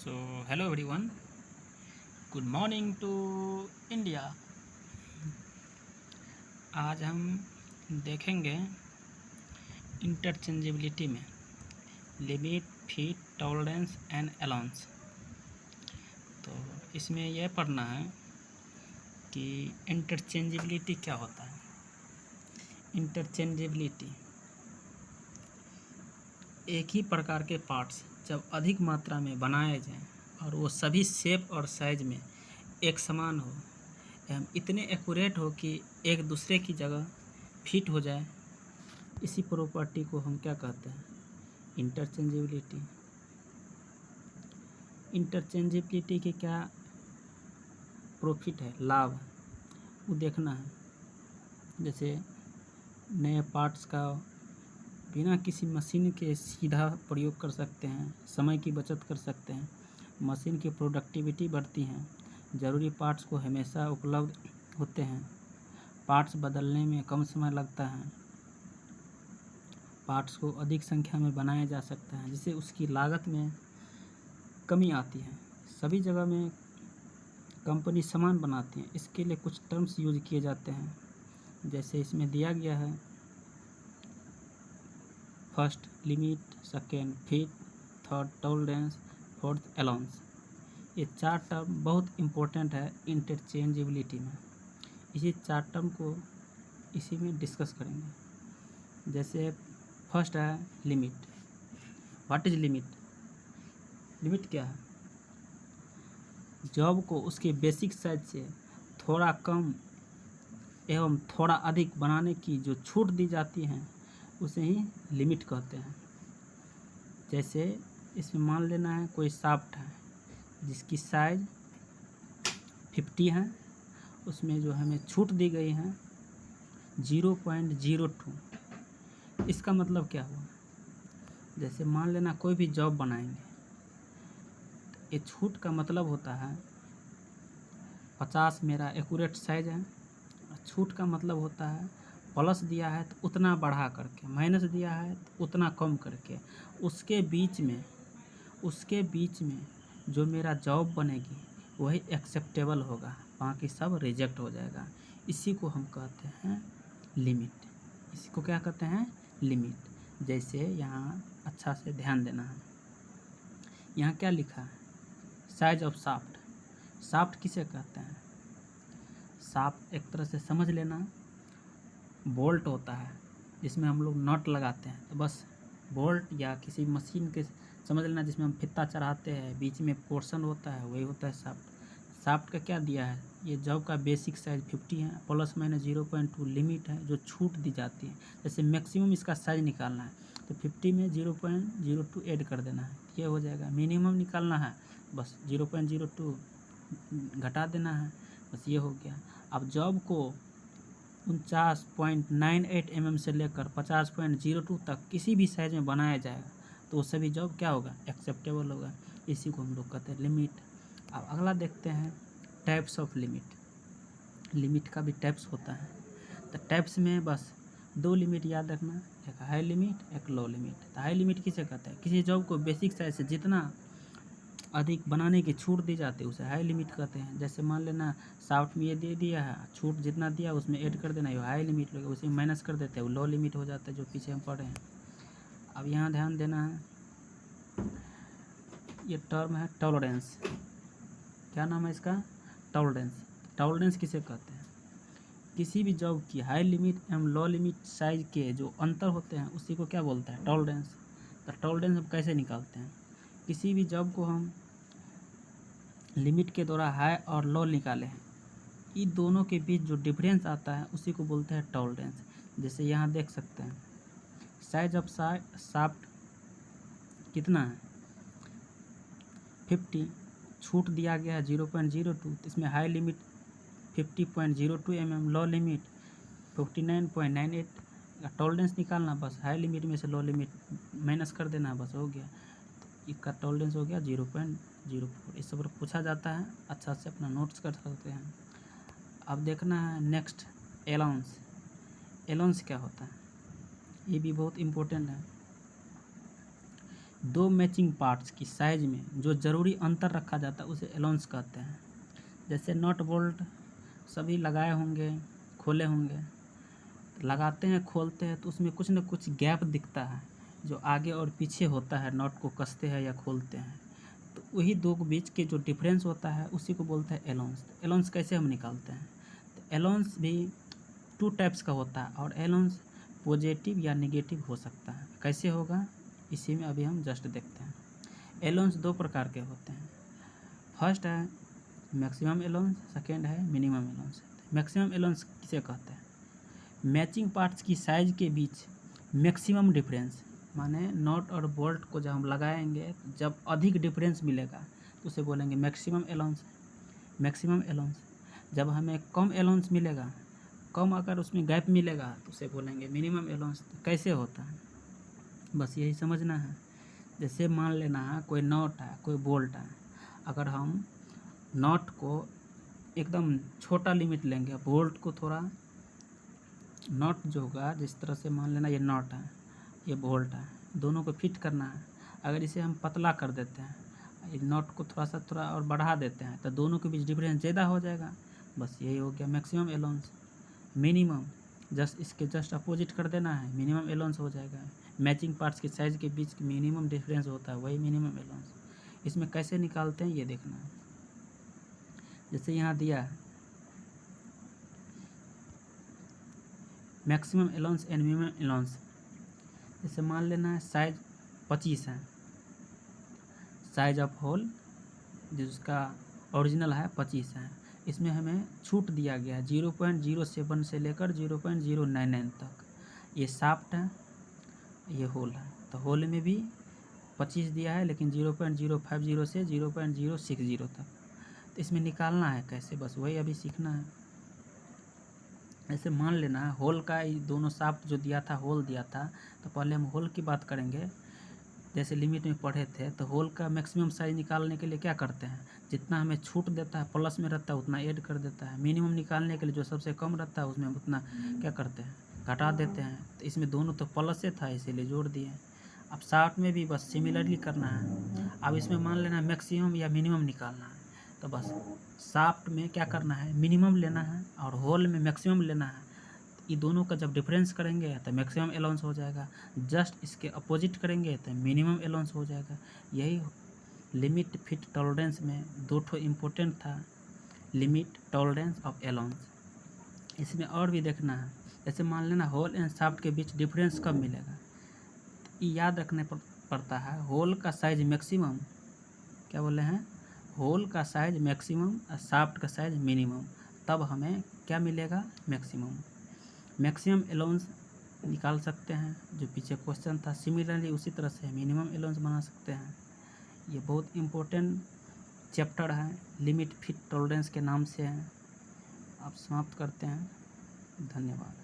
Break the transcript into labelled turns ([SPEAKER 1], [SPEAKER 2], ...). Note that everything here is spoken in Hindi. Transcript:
[SPEAKER 1] So, hello everyone. Good morning to India. आज हम देखेंगे इंटरचेंजेबिलिटी में limit, feet, tolerance and allowance. तो इसमें यह पढ़ना है कि इंटरचेंजेबिलिटी क्या होता है। इंटरचेंजेबिलिटी एक ही प्रकार के पार्ट्स जब अधिक मात्रा में बनाए जाएं और वो सभी शेप और साइज में एक समान हो एवं इतने एक्यूरेट हो कि एक दूसरे की जगह फिट हो जाए, इसी प्रॉपर्टी को हम क्या कहते हैं? इंटरचेंजेबिलिटी। इंटरचेंजेबिलिटी के क्या प्रॉफिट है, लाभ है, वो देखना है। जैसे नए पार्ट्स का बिना किसी मशीन के सीधा प्रयोग कर सकते हैं, समय की बचत कर सकते हैं, मशीन की प्रोडक्टिविटी बढ़ती है, ज़रूरी पार्ट्स को हमेशा उपलब्ध होते हैं, पार्ट्स बदलने में कम समय लगता है, पार्ट्स को अधिक संख्या में बनाया जा सकता है जिससे उसकी लागत में कमी आती है। सभी जगह में कंपनी सामान बनाती हैं, इसके लिए कुछ टर्म्स यूज किए जाते हैं। जैसे इसमें दिया गया है, first limit, second feet, third tolerance, fourth allowance. ये 4 टर्म बहुत इम्पोर्टेंट है इंटरचेंजेबिलिटी में। इसी 4 टर्म को इसी में डिस्कस करेंगे। जैसे फर्स्ट है limit. What is limit? Limit क्या है? जॉब को उसके बेसिक साइज से थोड़ा कम एवं थोड़ा अधिक बनाने की जो छूट दी जाती है उसे ही लिमिट कहते हैं। जैसे इसमें मान लेना है कोई शाफ्ट है जिसकी साइज 50 है, उसमें जो हमें छूट दी गई है 0.02। इसका मतलब क्या हुआ? जैसे मान लेना कोई भी जॉब बनाएंगे, ये छूट का मतलब होता है 50 मेरा एक्यूरेट साइज है, छूट का मतलब होता है प्लस दिया है तो उतना बढ़ा करके, माइनस दिया है तो उतना कम करके, उसके बीच में जो मेरा जॉब बनेगी वही एक्सेप्टेबल होगा, बाकी सब रिजेक्ट हो जाएगा। इसी को हम कहते हैं लिमिट। इसी को क्या कहते हैं? लिमिट। जैसे यहाँ अच्छा से ध्यान देना है, यहाँ क्या लिखा है? Size of shaft. शाफ्ट किसे कहते हैं? शाफ्ट एक तरह से समझ लेना, बोल्ट होता है जिसमें हम लोग नट लगाते हैं, तो बस बोल्ट या किसी मशीन के समझ लेना जिसमें हम फित्ता चढ़ाते हैं, बीच में पोर्शन होता है, वही होता है शाफ्ट। शाफ्ट का क्या दिया है? ये जॉब का बेसिक साइज 50 है, प्लस माइनस 0.2 लिमिट है जो छूट दी जाती है। जैसे मैक्सिमम इसका साइज निकालना है तो 50 में 0.02 ऐड कर देना है, ये हो जाएगा। मिनिमम निकालना है, बस 0.02 घटा देना है, बस ये हो गया। अब जॉब को 49.98 mm से लेकर 50.02 तक किसी भी साइज में बनाया जाएगा तो वो सभी जॉब क्या होगा? एक्सेप्टेबल होगा। इसी को हम लोग कहते हैं लिमिट। अब अगला देखते हैं टाइप्स ऑफ लिमिट। लिमिट का भी टाइप्स होता है, तो टाइप्स में बस 2 लिमिट याद रखना, एक हाई लिमिट, एक लो लिमिट। तो हाई लिमिट किसे कहते हैं? किसी जॉब को बेसिक साइज से जितना अधिक बनाने की छूट दी जाती है उसे हाई लिमिट कहते हैं। जैसे मान लेना शाफ्ट में ये दे दिया है, छूट जितना दिया उसमें ऐड कर देना, ये हाई लिमिट लगेगा, उसे माइनस कर देते हैं, वो लो लिमिट हो जाता है जो पीछे हम पढ़ रहे हैं। अब यहाँ ध्यान देना है, ये टर्म है टॉलरेंस। क्या नाम है इसका? टॉलरेंस। टॉलरेंस किसे कहते हैं? किसी भी जॉब की हाई लिमिट एवं लो लिमिट साइज के जो अंतर होते हैं उसी को क्या बोलते हैं? टॉलरेंस। तो टॉलरेंस हम कैसे निकालते हैं? किसी भी जॉब को हम लिमिट के द्वारा हाई और लो निकाले हैं, इन दोनों के बीच जो डिफरेंस आता है उसी को बोलते हैं टॉलरेंस। जैसे यहाँ देख सकते हैं साइज ऑफ शाफ्ट कितना है? 50, छूट दिया गया है 0.02, तो इसमें हाई लिमिट 50.02 mm, लो लिमिट 59.98। टॉलरेंस निकालना, बस हाई लिमिट में से लो लिमिट माइनस कर देना, बस हो गया। तो इसका टॉलरेंस हो गया 0.04। इस पर पूछा जाता है, अच्छा से अपना नोट्स कर सकते हैं। अब देखना है नेक्स्ट अलाउंस। अलाउंस क्या होता है? ये भी बहुत इम्पोर्टेंट है। दो मैचिंग पार्ट्स की साइज में जो ज़रूरी अंतर रखा जाता है उसे एलोन्स कहते हैं। जैसे नट बोल्ट सभी लगाए होंगे, खोले होंगे, लगाते हैं खोलते हैं तो उसमें कुछ न कुछ गैप दिखता है जो आगे और पीछे होता है, नट को कसते हैं या खोलते हैं, तो वही दो के बीच के जो डिफरेंस होता है उसी को बोलते हैं एलोन्स। एलोन्स कैसे हम निकालते हैं? तो एलोन्स भी 2 टाइप्स का होता है और एलोन्स पॉजिटिव या नेगेटिव हो सकता है। कैसे होगा इसी में अभी हम जस्ट देखते हैं। एलोन्स 2 प्रकार के होते हैं। फर्स्ट है मैक्सिमम एलोन्स, सेकेंड है मिनिमम एलोन्स। मैक्सिमम एलोन्स किसे कहते हैं? मैचिंग पार्ट्स की साइज के बीच मैक्सिमम डिफरेंस, माने नट और बोल्ट को जब हम लगाएंगे जब अधिक डिफरेंस मिलेगा तो उसे बोलेंगे मैक्सिमम एलोन्स। मैक्सिमम एलोन्स जब हमें कम एलोन्स मिलेगा, कम अगर उसमें गैप मिलेगा तो उसे बोलेंगे मिनिमम एलोन्स। तो कैसे होता है बस यही समझना है। जैसे मान लेना है कोई नट है, कोई बोल्ट है, अगर हम नट को एकदम छोटा लिमिट लेंगे, बोल्ट को थोड़ा, नट जो होगा जिस तरह से मान लेना ये नट है, ये बोल्ट है, दोनों को फिट करना है। अगर इसे हम पतला कर देते हैं, ये नट को थोड़ा और बढ़ा देते हैं तो दोनों के बीच डिफरेंस ज़्यादा हो जाएगा। बस यही हो गया मैक्सिमम एलोन्स। मिनिमम जस्ट इसके जस्ट अपोजिट कर देना है, मिनिमम एलोन्स हो जाएगा। मैचिंग पार्ट्स के साइज के बीच मिनिमम डिफरेंस होता है, वही मिनिमम एलोन्स। इसमें कैसे निकालते हैं ये देखना है। जैसे यहाँ दिया है मैक्सिमम एलोन्स एंड मिनिमम एलोन्स। जैसे मान लेना है साइज 25 है, साइज ऑफ होल जिसका ओरिजिनल है 25 है, इसमें हमें छूट दिया गया है 0.07 से लेकर 0.099 तक। ये शाफ्ट है, ये होल है, तो होल में भी 25 दिया है लेकिन 0.050 से 0.060 तक। तो इसमें निकालना है कैसे, बस वही अभी सीखना है। ऐसे मान लेना होल का ये दोनों शाफ्ट जो दिया था, होल दिया था, तो पहले हम होल की बात करेंगे। जैसे लिमिट में पढ़े थे तो होल का मैक्सिमम साइज निकालने के लिए क्या करते हैं, जितना हमें छूट देता है प्लस में रहता है उतना ऐड कर देता है। मिनिमम निकालने के लिए जो सबसे कम रहता है उसमें उतना क्या करते हैं, घटा देते हैं। तो इसमें दोनों तो प्लस से था इसीलिए जोड़ दिए। अब शाफ्ट में भी बस सिमिलरली करना है। अब इसमें मान लेना मैक्सिमम या मिनिमम निकालना है, तो बस शाफ्ट में क्या करना है, मिनिमम लेना है और होल में मैक्सिमम लेना है। ये दोनों का जब डिफरेंस करेंगे तो मैक्सिमम एलोन्स हो जाएगा, जस्ट इसके अपोजिट करेंगे तो मिनिमम एलोन्स हो जाएगा। यही लिमिट फिट टॉलरेंस में 2 ठो इम्पोर्टेंट था, लिमिट टॉलरेंस ऑफ एलोन्स। इसमें और भी देखना है। जैसे मान लेना होल एंड शाफ्ट के बीच डिफरेंस कब मिलेगा, तो याद रखने पड़ता है होल का साइज मैक्सिमम, क्या बोले हैं, होल का साइज मैक्सिमम और शाफ्ट का साइज मिनिमम, तब हमें क्या मिलेगा, मैक्सिमम। मैक्सिमम एलोन्स निकाल सकते हैं जो पीछे क्वेश्चन था, सिमिलरली उसी तरह से मिनिमम एलोन्स बना सकते हैं। ये बहुत इम्पोर्टेंट चैप्टर है, लिमिट फिट टॉलरेंस के नाम से है। आप समाप्त करते हैं, धन्यवाद।